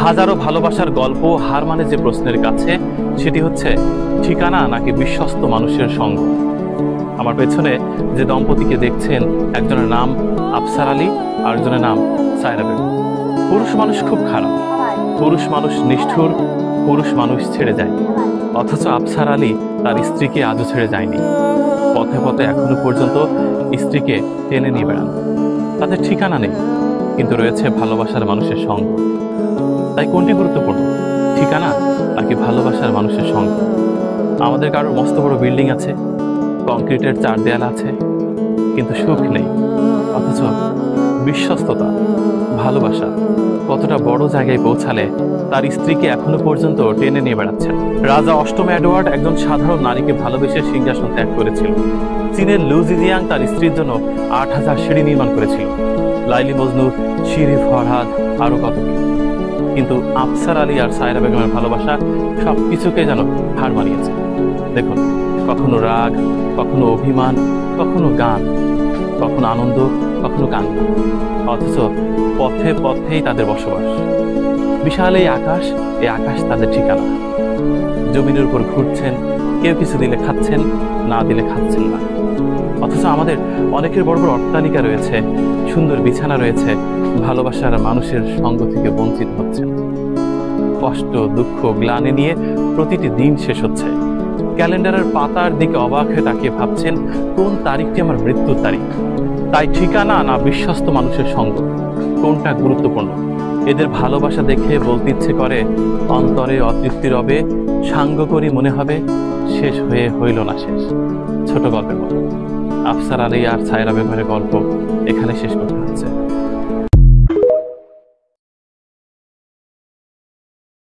হাজারো ভালোবাসার গল্প হার মানে যে প্রশ্নের কাছে, সেটি হচ্ছে ঠিকানা নাকি বিশ্বস্ত মানুষের সঙ্গ। আমার পেছনে যে দম্পতিকে দেখছেন, একজনের নাম আফসার আলী আর একজনের নাম সায়রা বেগম। পুরুষ মানুষ খুব খারাপ, পুরুষ মানুষ নিষ্ঠুর, পুরুষ মানুষ ছেড়ে যায়। অথচ আফসার আলী তার স্ত্রীকে আজও ছেড়ে যায়নি। পথে পথে এখনো পর্যন্ত স্ত্রীকে টেনে নিয়ে বেড়ান। তাদের ঠিকানা নেই, কিন্তু রয়েছে ভালোবাসার মানুষের সঙ্গ। তাই কোনটি গুরুত্বপূর্ণ, ঠিকানা নাকি ভালোবাসার মানুষের সঙ্গ? আমাদের কারোর মস্ত বড় বিল্ডিং আছে, কংক্রিটের 4 দেয়াল আছে, কিন্তু সুখ নেই। অথচ বিশ্বস্ততা, ভালোবাসা কতটা বড় জায়গায় পৌঁছালে তার স্ত্রীকে এখনো পর্যন্ত টেনে নিয়ে বেড়াচ্ছেন। রাজা অষ্টম এডওয়ার্ড একজন সাধারণ নারীকে ভালোবেসে সিংহাসন ত্যাগ করেছিল। চীনের লু জিজিয়াং তার স্ত্রীর জন্য 8000 সিঁড়ি নির্মাণ করেছিল। লাইলি মজনু, শিরি ফরহাদ, আরো কত কি। কিন্তু আফসার আলী আর সায়রা বেগমের ভালোবাসা সবকিছুকে যেন হার মানিয়েছে। দেখুন, কখনো রাগ, কখনো অভিমান, কখনো গান, কখনো আনন্দ, কখনো কান্না। অথচ পথে পথেই তাদের বসবাস। বিশাল এই আকাশ তাদের ঠিকানা। জমিনের উপর ঘুরছেন, কেউ কিছু দিলে খাচ্ছেন, না দিলে খাচ্ছেন না। অথচ আমাদের অনেকের বড় বড় অট্টালিকা রয়েছে, সুন্দর বিছানা রয়েছে, ভালোবাসার মানুষের সঙ্গ থেকে বঞ্চিত হচ্ছেন। কষ্ট, দুঃখ, গ্লানি নিয়ে প্রতিটি দিন শেষ হচ্ছে। ক্যালেন্ডারের পাতার দিকে অবাক হয়ে তাকিয়ে ভাবছেন, কোন তারিখটি আমার মৃত্যুর তারিখ। তাই ঠিকানা না বিশ্বস্ত মানুষের সঙ্গ, কোনটা গুরুত্বপূর্ণ? এদের ভালোবাসা দেখে বলতে ইচ্ছে করে, অন্তরে অতৃপ্তি রবে, সাঙ্গ করি মনে হবে, শেষ হয়ে হইল না শেষ। ছোট গল্পের মতো আফসার আলী আর সায়রা বেগমের গল্প এখানে শেষ করতে হচ্ছে।